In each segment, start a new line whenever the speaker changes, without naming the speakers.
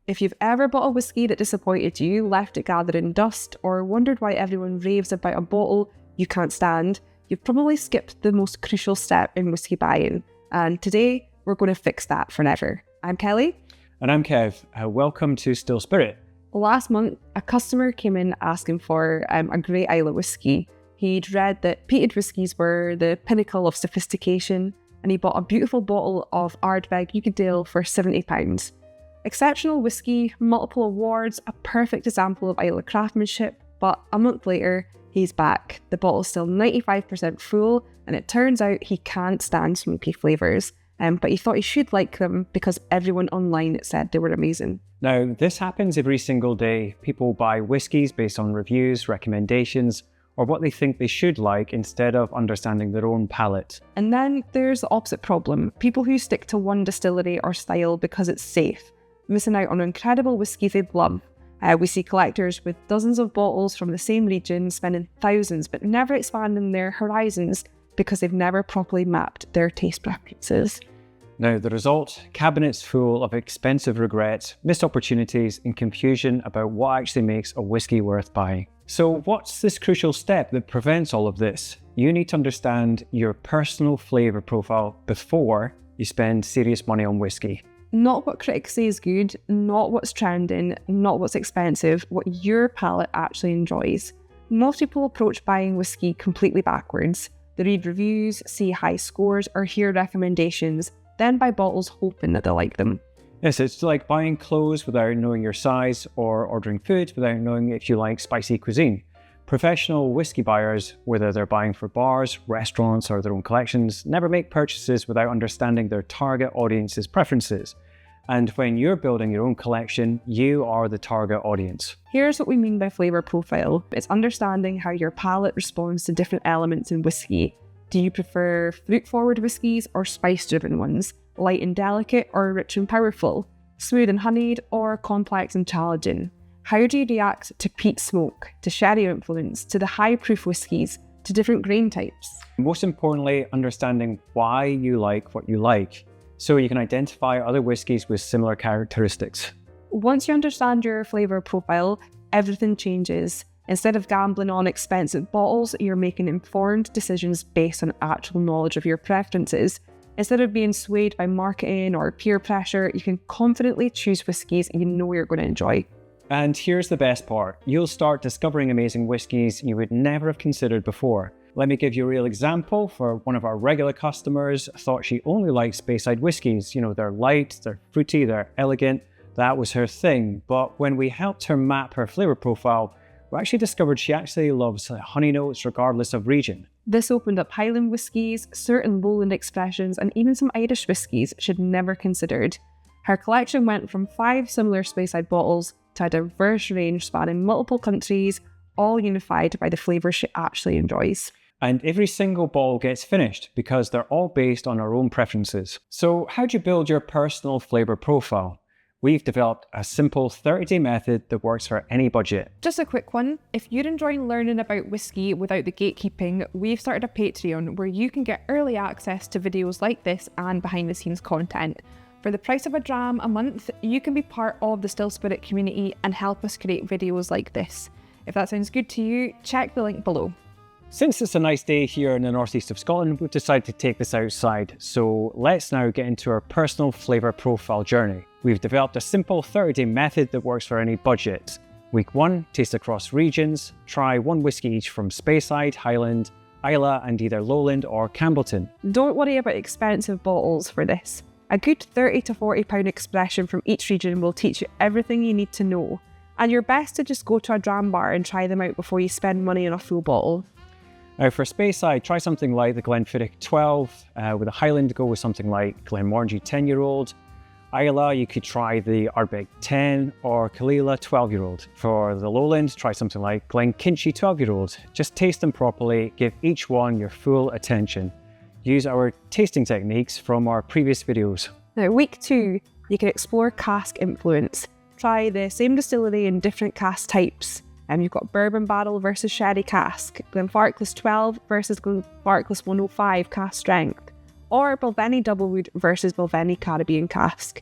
If you've ever bought a whiskey that disappointed you, left it gathering dust, or wondered why everyone raves about a bottle you can't stand, you've probably skipped the most crucial step in whiskey buying. And today, we're going to fix that forever. I'm Kelly.
And I'm Kev. Welcome to Still Spirit.
Last month, a customer came in asking for a Grey Isle whiskey. He'd read that peated whiskies were the pinnacle of sophistication, and he bought a beautiful bottle of Ardbeg Ugadale for £70. Exceptional whiskey, multiple awards, a perfect example of Islay craftsmanship, but a month later, he's back. The bottle's still 95% full, and it turns out he can't stand smoky flavours. But he thought he should like them because everyone online said they were amazing.
Now, this happens every single day. People buy whiskies based on reviews, recommendations, or what they think they should like instead of understanding their own palate.
And then there's the opposite problem. People who stick to one distillery or style because it's safe, missing out on incredible whiskies they'd love. We see collectors with dozens of bottles from the same region spending thousands but never expanding their horizons because they've never properly mapped their taste preferences.
Now, the result, cabinets full of expensive regret, missed opportunities, and confusion about what actually makes a whiskey worth buying. So what's this crucial step that prevents all of this? You need to understand your personal flavour profile before you spend serious money on whiskey.
Not what critics say is good, not what's trending, not what's expensive, what your palate actually enjoys. Most people approach buying whiskey completely backwards. They read reviews, see high scores, or hear recommendations, then buy bottles hoping that they'll like them.
Yes, it's like buying clothes without knowing your size or ordering food without knowing if you like spicy cuisine. Professional whiskey buyers, whether they're buying for bars, restaurants, or their own collections, never make purchases without understanding their target audience's preferences. And when you're building your own collection, you are the target audience.
Here's what we mean by flavour profile. It's understanding how your palate responds to different elements in whiskey. Do you prefer fruit-forward whiskies or spice-driven ones? Light and delicate or rich and powerful? Smooth and honeyed or complex and challenging? How do you react to peat smoke, to sherry influence, to the high-proof whiskies, to different grain types?
Most importantly, understanding why you like what you like, so you can identify other whiskies with similar characteristics.
Once you understand your flavour profile, everything changes. Instead of gambling on expensive bottles, you're making informed decisions based on actual knowledge of your preferences. Instead of being swayed by marketing or peer pressure, you can confidently choose whiskies you know you're going to enjoy.
And here's the best part. You'll start discovering amazing whiskies you would never have considered before. Let me give you a real example. For one of our regular customers, thought she only liked Speyside whiskies. You know, they're light, they're fruity, they're elegant. That was her thing. But when we helped her map her flavour profile, we actually discovered she actually loves honey notes regardless of region.
This opened up Highland whiskies, certain lowland expressions, and even some Irish whiskies she'd never considered. Her collection went from 5 similar Speyside bottles to a diverse range spanning multiple countries, all unified by the flavour she actually enjoys.
And every single bottle gets finished because they're all based on our own preferences. So how do you build your personal flavour profile? We've developed a simple 30-day method that works for any budget.
Just a quick one. If you're enjoying learning about whiskey without the gatekeeping, we've started a Patreon where you can get early access to videos like this and behind-the-scenes content. For the price of a dram a month, you can be part of the Still Spirit community and help us create videos like this. If that sounds good to you, check the link below.
Since it's a nice day here in the northeast of Scotland, we've decided to take this outside. So let's now get into our personal flavour profile journey. We've developed a simple 30-day method that works for any budget. Week 1, taste across regions. Try 1 whiskey each from Speyside, Highland, Islay and either Lowland or Campbellton.
Don't worry about expensive bottles for this. A good £30 to £40 expression from each region will teach you everything you need to know. And you're best to just go to a dram bar and try them out before you spend money on a full bottle.
Now for Speyside, try something like the Glenfiddich 12. With a Highland, go with something like Glenmorangie 10-year-old. Islay, you could try the Ardbeg 10 or Kalila 12-year-old. For the Lowland, try something like Glenkinchie 12-year-old. Just taste them properly, give each one your full attention. Use our tasting techniques from our previous videos.
Now week 2, you can explore cask influence. Try the same distillery in different cask types. You've got bourbon barrel versus sherry cask, Glenfarclas 12 versus Glenfarclas 105 cask strength, or Balvenie Doublewood versus Balvenie Caribbean cask.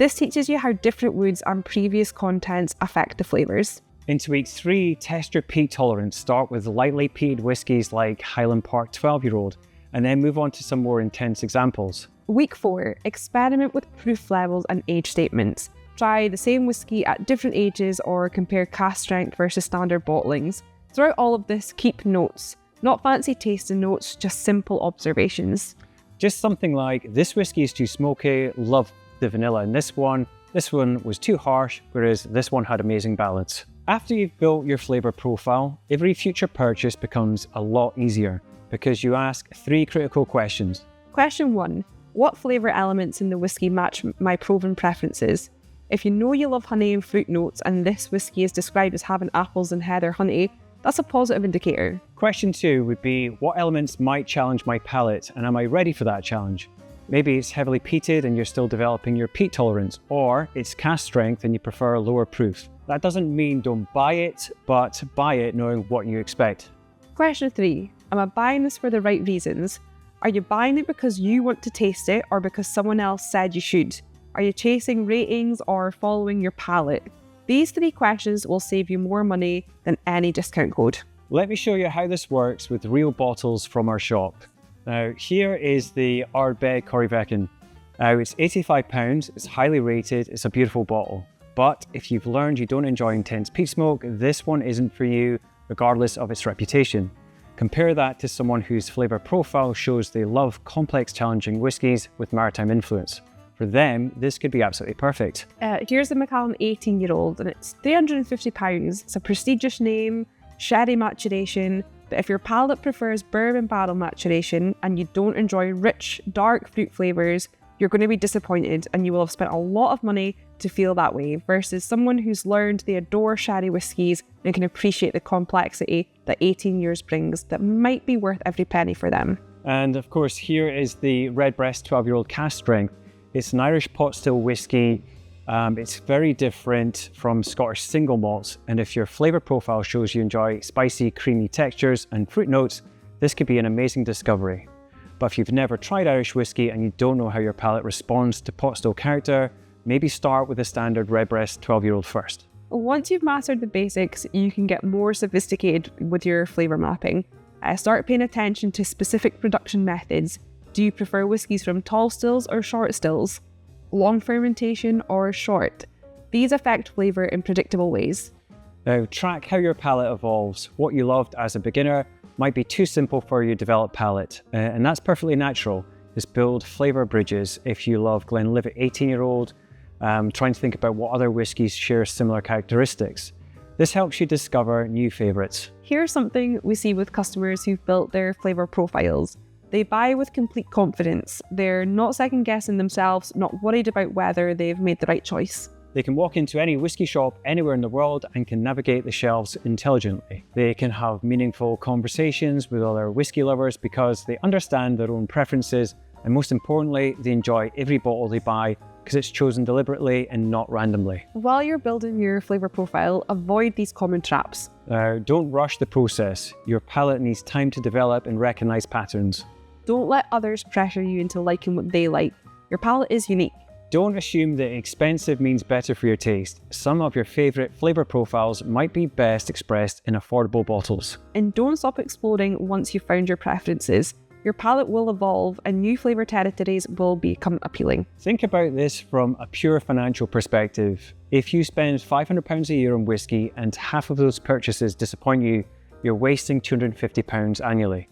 This teaches you how different woods and previous contents affect the flavours.
Into week 3, test your peat tolerance. Start with lightly peated whiskies like Highland Park 12-year-old, and then move on to some more intense examples.
Week 4, experiment with proof levels and age statements. Try the same whisky at different ages or compare cask strength versus standard bottlings. Throughout all of this, keep notes. Not fancy tasting notes, just simple observations.
Just something like, this whiskey is too smoky, love the vanilla in this one was too harsh, whereas this one had amazing balance. After you've built your flavour profile, every future purchase becomes a lot easier because you ask 3 critical questions.
Question 1. What flavour elements in the whisky match my proven preferences? If you know you love honey and fruit notes and this whisky is described as having apples and heather honey, that's a positive indicator.
Question 2 would be, what elements might challenge my palate and am I ready for that challenge? Maybe it's heavily peated and you're still developing your peat tolerance, or it's cask strength and you prefer lower proof. That doesn't mean don't buy it, but buy it knowing what you expect.
Question 3. Am I buying this for the right reasons? Are you buying it because you want to taste it or because someone else said you should? Are you chasing ratings or following your palate? These 3 questions will save you more money than any discount code.
Let me show you how this works with real bottles from our shop. Now, here is the Ardbeg Corryvreckan. Now, it's £85, it's highly rated, it's a beautiful bottle. But if you've learned you don't enjoy intense peat smoke, this one isn't for you, regardless of its reputation. Compare that to someone whose flavour profile shows they love complex, challenging whiskies with maritime influence. For them, this could be absolutely perfect.
Here's the Macallan 18-year-old, and it's £350. It's a prestigious name, sherry maturation, but if your palate prefers bourbon barrel maturation and you don't enjoy rich, dark fruit flavours, you're going to be disappointed and you will have spent a lot of money to feel that way, versus someone who's learned they adore sherry whiskies and can appreciate the complexity that 18 years brings that might be worth every penny for them.
And of course, here is the Redbreast 12-year-old cask strength. It's an Irish pot still whiskey. It's very different from Scottish single malts, and if your flavour profile shows you enjoy spicy, creamy textures and fruit notes, this could be an amazing discovery. But if you've never tried Irish whiskey and you don't know how your palate responds to pot still character, maybe start with a standard Redbreast 12-year-old first.
Once you've mastered the basics, you can get more sophisticated with your flavour mapping. Start paying attention to specific production methods. Do you prefer whiskies from tall stills or short stills? Long fermentation or short? These affect flavour in predictable ways.
Now, track how your palate evolves. What you loved as a beginner might be too simple for your developed palate, and that's perfectly natural. Just build flavour bridges. If you love Glenlivet 18-year-old, trying to think about what other whiskies share similar characteristics. This helps you discover new favourites.
Here's something we see with customers who've built their flavour profiles. They buy with complete confidence. They're not second guessing themselves, not worried about whether they've made the right choice.
They can walk into any whiskey shop anywhere in the world and can navigate the shelves intelligently. They can have meaningful conversations with other whiskey lovers because they understand their own preferences, and most importantly, they enjoy every bottle they buy because it's chosen deliberately and not randomly.
While you're building your flavour profile, avoid these common traps.
Don't rush the process. Your palate needs time to develop and recognise patterns.
Don't let others pressure you into liking what they like. Your palate is unique.
Don't assume that expensive means better for your taste. Some of your favourite flavour profiles might be best expressed in affordable bottles.
And don't stop exploring once you've found your preferences. Your palate will evolve and new flavour territories will become appealing.
Think about this from a pure financial perspective. If you spend £500 a year on whiskey and half of those purchases disappoint you, you're wasting £250 annually.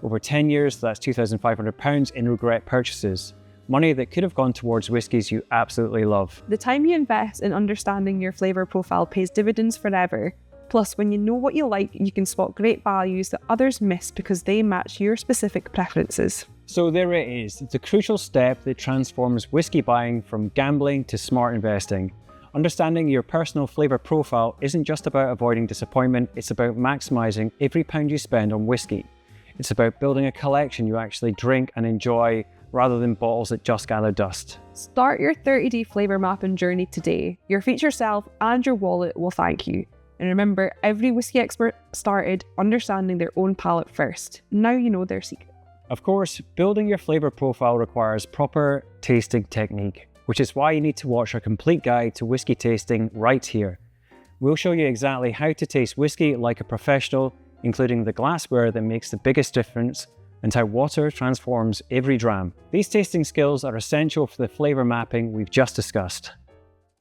Over 10 years, that's £2,500 in regret purchases. Money that could have gone towards whiskies you absolutely love.
The time you invest in understanding your flavour profile pays dividends forever. Plus, when you know what you like, you can spot great values that others miss because they match your specific preferences.
So there it is, the crucial step that transforms whiskey buying from gambling to smart investing. Understanding your personal flavour profile isn't just about avoiding disappointment, it's about maximising every pound you spend on whiskey. It's about building a collection you actually drink and enjoy, rather than bottles that just gather dust.
Start your 30-day flavour mapping journey today. Your future self and your wallet will thank you. And remember, every whiskey expert started understanding their own palate first. Now you know their secret.
Of course, building your flavour profile requires proper tasting technique. which is why you need to watch our complete guide to whiskey tasting right here. We'll show you exactly how to taste whiskey like a professional, including the glassware that makes the biggest difference and how water transforms every dram. These tasting skills are essential for the flavour mapping we've just discussed.